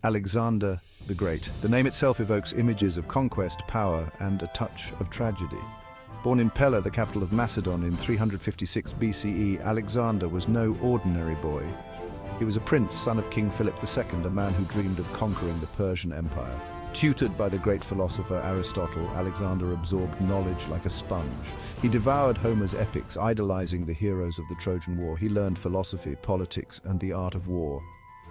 Alexander the Great. The name itself evokes images of conquest, power, and a touch of tragedy. Born in Pella, the capital of Macedon, in 356 BCE, Alexander was no ordinary boy. He was a prince, son of King Philip II, a man who dreamed of conquering the Persian Empire. Tutored by the great philosopher Aristotle, Alexander absorbed knowledge like a sponge. He devoured Homer's epics, idolizing the heroes of the Trojan War. He learned philosophy, politics, and the art of war.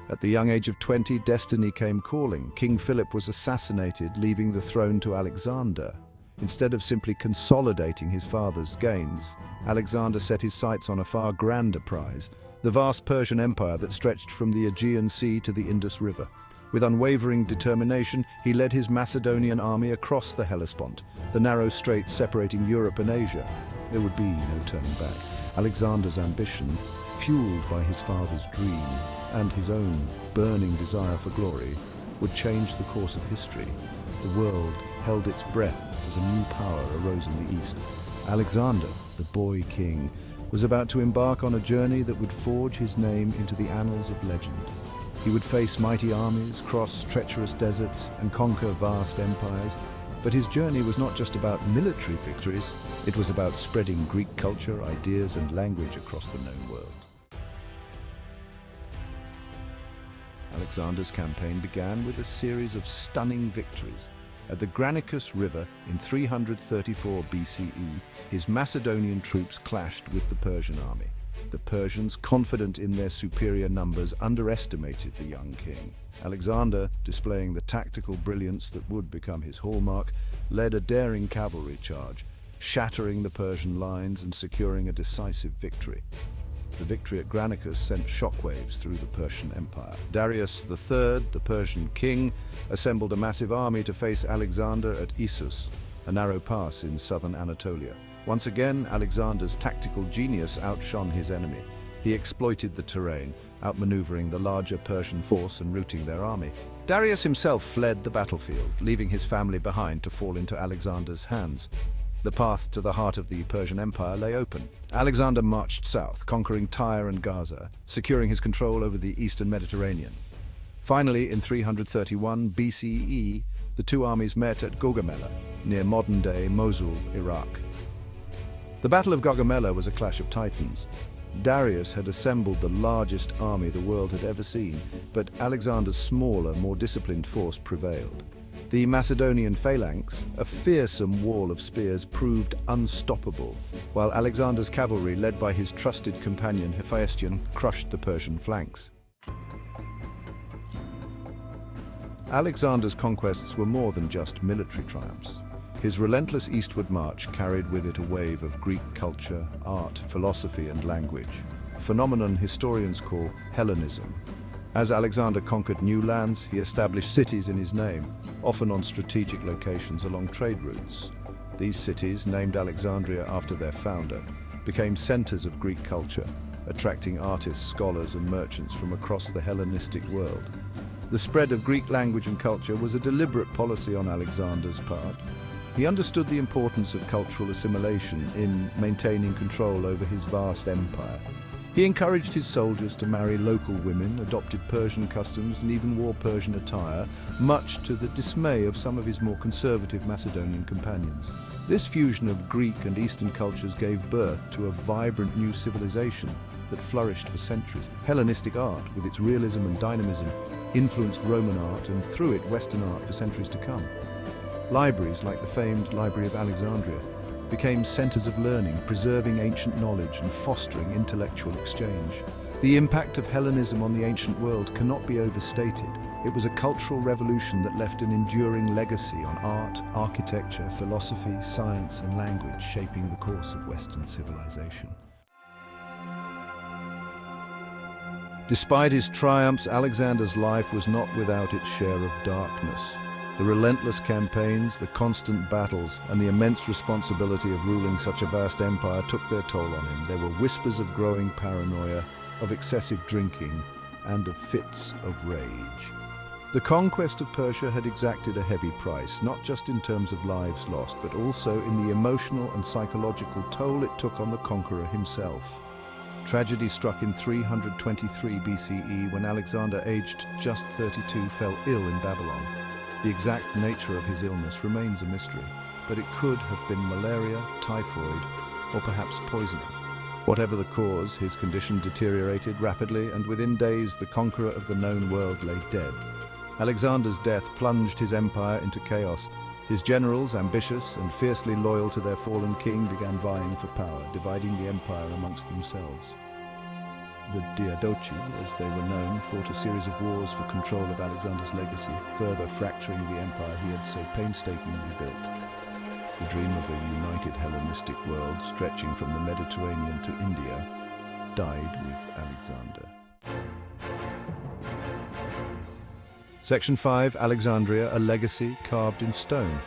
At the young age of 20, destiny came calling. King Philip was assassinated, leaving the throne to Alexander. Instead of simply consolidating his father's gains, Alexander set his sights on a far grander prize, the vast Persian Empire that stretched from the Aegean Sea to the Indus River. With unwavering determination, he led his Macedonian army across the Hellespont, the narrow strait separating Europe and Asia. There would be no turning back. Alexander's ambition, fueled by his father's dream and his own burning desire for glory, would change the course of history. The world held its breath as a new power arose in the east. Alexander, the boy king, was about to embark on a journey that would forge his name into the annals of legend. He would face mighty armies, cross treacherous deserts, and conquer vast empires. But his journey was not just about military victories, it was about spreading Greek culture, ideas, and language across the known world. Alexander's campaign began with a series of stunning victories. At the Granicus River in 334 BCE, his Macedonian troops clashed with the Persian army. The Persians, confident in their superior numbers, underestimated the young king. Alexander, displaying the tactical brilliance that would become his hallmark, led a daring cavalry charge, shattering the Persian lines and securing a decisive victory. The victory at Granicus sent shockwaves through the Persian Empire. Darius III, the Persian king, assembled a massive army to face Alexander at Issus, a narrow pass in southern Anatolia. Once again, Alexander's tactical genius outshone his enemy. He exploited the terrain, outmaneuvering the larger Persian force and routing their army. Darius himself fled the battlefield, leaving his family behind to fall into Alexander's hands. The path to the heart of the Persian Empire lay open. Alexander marched south, conquering Tyre and Gaza, securing his control over the eastern Mediterranean. Finally, in 331 BCE, the two armies met at Gaugamela, near modern-day Mosul, Iraq. The Battle of Gaugamela was a clash of titans. Darius had assembled the largest army the world had ever seen, but Alexander's smaller, more disciplined force prevailed. The Macedonian phalanx, a fearsome wall of spears, proved unstoppable, while Alexander's cavalry, led by his trusted companion Hephaestion, crushed the Persian flanks. Alexander's conquests were more than just military triumphs. His relentless eastward march carried with it a wave of Greek culture, art, philosophy, and language, a phenomenon historians call Hellenism. As Alexander conquered new lands, he established cities in his name, often on strategic locations along trade routes. These cities, named Alexandria after their founder, became centers of Greek culture, attracting artists, scholars, and merchants from across the Hellenistic world. The spread of Greek language and culture was a deliberate policy on Alexander's part. He understood the importance of cultural assimilation in maintaining control over his vast empire. He encouraged his soldiers to marry local women, adopted Persian customs, and even wore Persian attire, much to the dismay of some of his more conservative Macedonian companions. This fusion of Greek and Eastern cultures gave birth to a vibrant new civilization that flourished for centuries. Hellenistic art, with its realism and dynamism, influenced Roman art and, through it, Western art for centuries to come. Libraries, like the famed Library of Alexandria, became centers of learning, preserving ancient knowledge and fostering intellectual exchange. The impact of Hellenism on the ancient world cannot be overstated. It was a cultural revolution that left an enduring legacy on art, architecture, philosophy, science, and language, shaping the course of Western civilization. Despite his triumphs, Alexander's life was not without its share of darkness. The relentless campaigns, the constant battles, and the immense responsibility of ruling such a vast empire took their toll on him. There were whispers of growing paranoia, of excessive drinking, and of fits of rage. The conquest of Persia had exacted a heavy price, not just in terms of lives lost, but also in the emotional and psychological toll it took on the conqueror himself. Tragedy struck in 323 BCE when Alexander, aged just 32, fell ill in Babylon. The exact nature of his illness remains a mystery, but it could have been malaria, typhoid, or perhaps poisoning. Whatever the cause, his condition deteriorated rapidly, and within days the conqueror of the known world lay dead. Alexander's death plunged his empire into chaos. His generals, ambitious and fiercely loyal to their fallen king, began vying for power, dividing the empire amongst themselves. The Diadochi, as they were known, fought a series of wars for control of Alexander's legacy, further fracturing the empire he had so painstakingly built. The dream of a united Hellenistic world, stretching from the Mediterranean to India, died with Alexander. Section 5, Alexandria, a legacy carved in stone.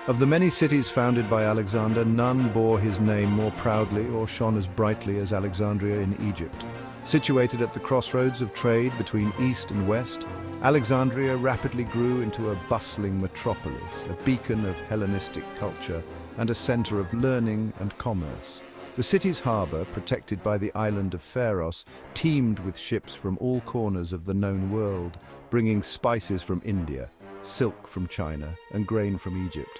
Of the many cities founded by Alexander, none bore his name more proudly or shone as brightly as Alexandria in Egypt. Situated at the crossroads of trade between East and West, Alexandria rapidly grew into a bustling metropolis, a beacon of Hellenistic culture and a center of learning and commerce. The city's harbor, protected by the island of Pharos, teemed with ships from all corners of the known world, bringing spices from India, silk from China, and grain from Egypt.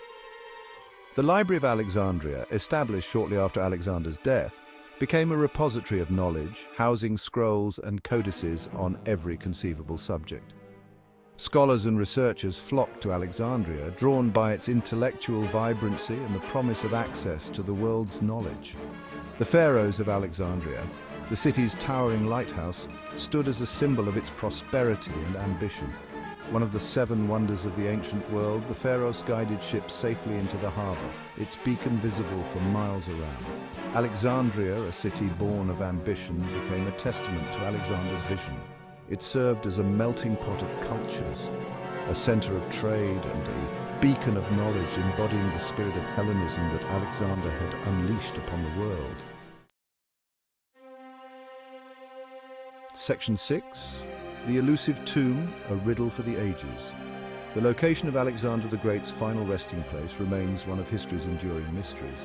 The Library of Alexandria, established shortly after Alexander's death, became a repository of knowledge, housing scrolls and codices on every conceivable subject. Scholars and researchers flocked to Alexandria, drawn by its intellectual vibrancy and the promise of access to the world's knowledge. The pharaohs of Alexandria, the city's towering lighthouse, stood as a symbol of its prosperity and ambition. One of the 7 wonders of the ancient world, the pharaohs guided ships safely into the harbor, its beacon visible for miles around. Alexandria, a city born of ambition, became a testament to Alexander's vision. It served as a melting pot of cultures, a center of trade and a beacon of knowledge embodying the spirit of Hellenism that Alexander had unleashed upon the world. Section 6. The elusive tomb, a riddle for the ages. The location of Alexander the Great's final resting place remains one of history's enduring mysteries.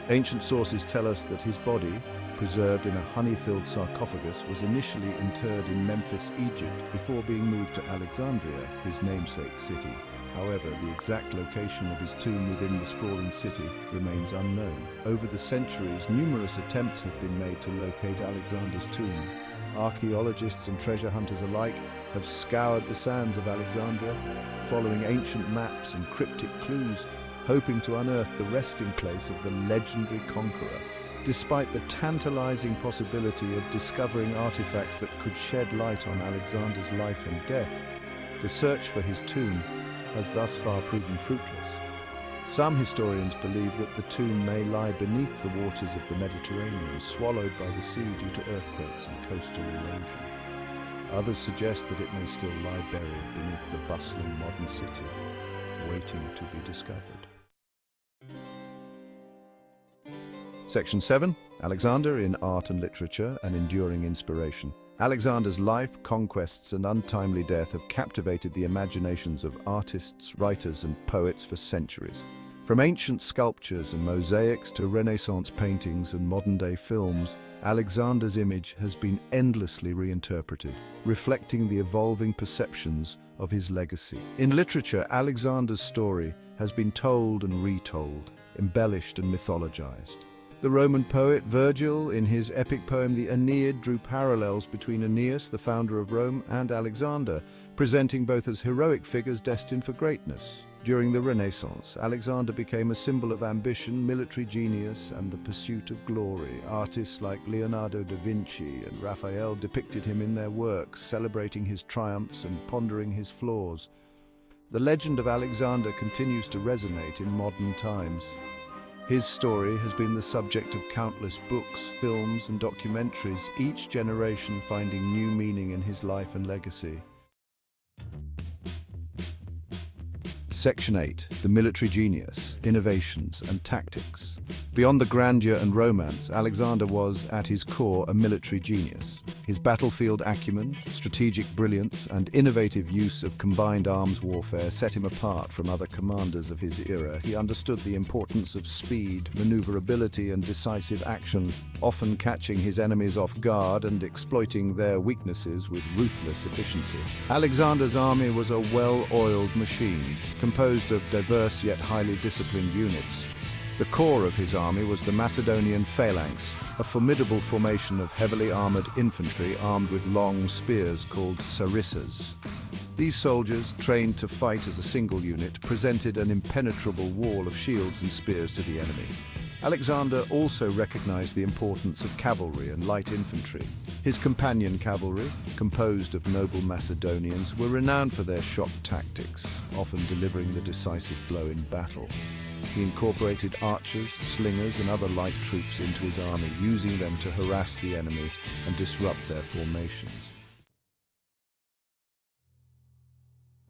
Ancient sources tell us that his body, preserved in a honey-filled sarcophagus, was initially interred in Memphis, Egypt, before being moved to Alexandria, his namesake city. However, the exact location of his tomb within the sprawling city remains unknown. Over the centuries, numerous attempts have been made to locate Alexander's tomb. Archaeologists and treasure hunters alike have scoured the sands of Alexandria, following ancient maps and cryptic clues, hoping to unearth the resting place of the legendary conqueror. Despite the tantalizing possibility of discovering artifacts that could shed light on Alexander's life and death, the search for his tomb has thus far proven fruitless. Some historians believe that the tomb may lie beneath the waters of the Mediterranean, swallowed by the sea due to earthquakes and coastal erosion. Others suggest that it may still lie buried beneath the bustling modern city, waiting to be discovered. Section 7. Alexander in Art and Literature, an enduring inspiration. Alexander's life, conquests, and untimely death have captivated the imaginations of artists, writers, and poets for centuries. From ancient sculptures and mosaics to Renaissance paintings and modern-day films, Alexander's image has been endlessly reinterpreted, reflecting the evolving perceptions of his legacy. In literature, Alexander's story has been told and retold, embellished and mythologized. The Roman poet Virgil, in his epic poem The Aeneid, drew parallels between Aeneas, the founder of Rome, and Alexander, presenting both as heroic figures destined for greatness. During the Renaissance, Alexander became a symbol of ambition, military genius, and the pursuit of glory. Artists like Leonardo da Vinci and Raphael depicted him in their works, celebrating his triumphs and pondering his flaws. The legend of Alexander continues to resonate in modern times. His story has been the subject of countless books, films, and documentaries, each generation finding new meaning in his life and legacy. Section 8. The military genius, innovations, and tactics. Beyond the grandeur and romance, Alexander was, at his core, a military genius. His battlefield acumen, strategic brilliance, and innovative use of combined arms warfare set him apart from other commanders of his era. He understood the importance of speed, maneuverability, and decisive action, often catching his enemies off guard and exploiting their weaknesses with ruthless efficiency. Alexander's army was a well-oiled machine, composed of diverse yet highly disciplined units. The core of his army was the Macedonian phalanx, a formidable formation of heavily armored infantry armed with long spears called sarissas. These soldiers, trained to fight as a single unit, presented an impenetrable wall of shields and spears to the enemy. Alexander also recognized the importance of cavalry and light infantry. His companion cavalry, composed of noble Macedonians, were renowned for their shock tactics, often delivering the decisive blow in battle. He incorporated archers, slingers, and other light troops into his army, using them to harass the enemy and disrupt their formations.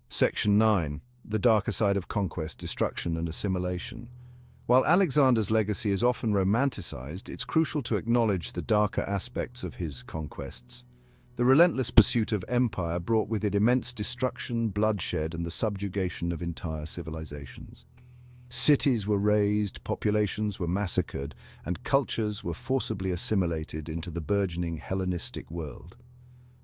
Section 9. The darker side of conquest, destruction, and assimilation. While Alexander's legacy is often romanticized, it's crucial to acknowledge the darker aspects of his conquests. The relentless pursuit of empire brought with it immense destruction, bloodshed, and the subjugation of entire civilizations. Cities were razed, populations were massacred, and cultures were forcibly assimilated into the burgeoning Hellenistic world.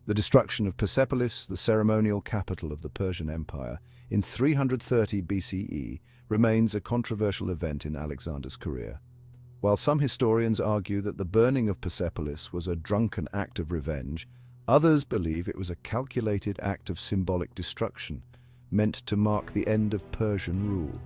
The destruction of Persepolis, the ceremonial capital of the Persian Empire, in 330 BCE, remains a controversial event in Alexander's career. While some historians argue that the burning of Persepolis was a drunken act of revenge, others believe it was a calculated act of symbolic destruction, meant to mark the end of Persian rule.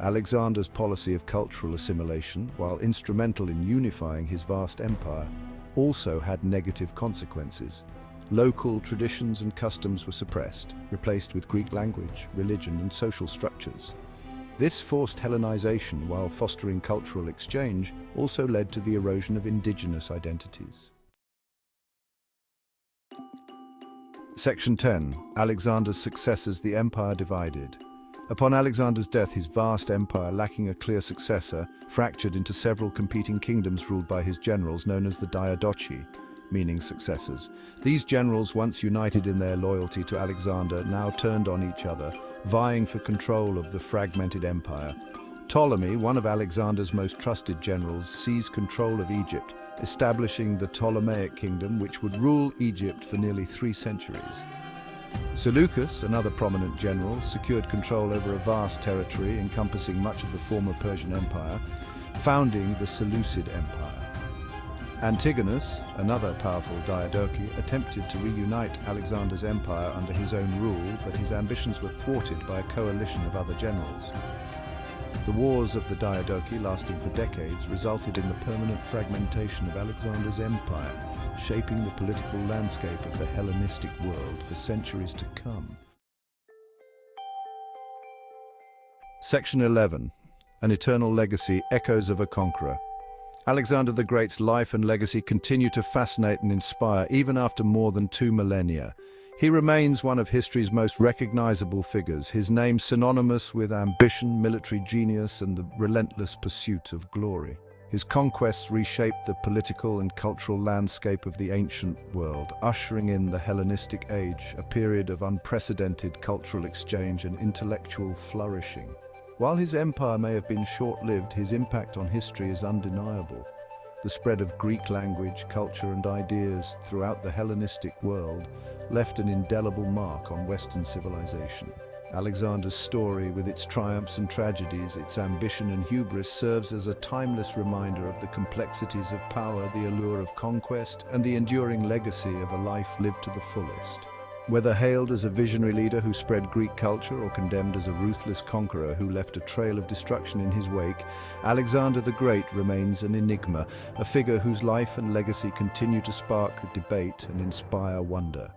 Alexander's policy of cultural assimilation, while instrumental in unifying his vast empire, also had negative consequences. Local traditions and customs were suppressed, replaced with Greek language, religion, and social structures. This forced Hellenization, while fostering cultural exchange, also led to the erosion of indigenous identities. Section 10. Alexander's successors, the empire divided. Upon Alexander's death, his vast empire, lacking a clear successor, fractured into several competing kingdoms ruled by his generals, known as the Diadochi, meaning successors. These generals, once united in their loyalty to Alexander, now turned on each other, vying for control of the fragmented empire. Ptolemy, one of Alexander's most trusted generals, seized control of Egypt, establishing the Ptolemaic kingdom, which would rule Egypt for nearly 3 centuries. Seleucus, another prominent general, secured control over a vast territory encompassing much of the former Persian Empire, founding the Seleucid Empire. Antigonus, another powerful Diadochi, attempted to reunite Alexander's empire under his own rule, but his ambitions were thwarted by a coalition of other generals. The wars of the Diadochi, lasting for decades, resulted in the permanent fragmentation of Alexander's empire, shaping the political landscape of the Hellenistic world for centuries to come. Section 11. An eternal legacy, echoes of a conqueror. Alexander the Great's life and legacy continue to fascinate and inspire even after more than 2 millennia. He remains one of history's most recognizable figures, his name synonymous with ambition, military genius, and the relentless pursuit of glory. His conquests reshaped the political and cultural landscape of the ancient world, ushering in the Hellenistic age, a period of unprecedented cultural exchange and intellectual flourishing. While his empire may have been short-lived, his impact on history is undeniable. The spread of Greek language, culture, and ideas throughout the Hellenistic world left an indelible mark on Western civilization. Alexander's story, with its triumphs and tragedies, its ambition and hubris, serves as a timeless reminder of the complexities of power, the allure of conquest, and the enduring legacy of a life lived to the fullest. Whether hailed as a visionary leader who spread Greek culture or condemned as a ruthless conqueror who left a trail of destruction in his wake, Alexander the Great remains an enigma, a figure whose life and legacy continue to spark debate and inspire wonder.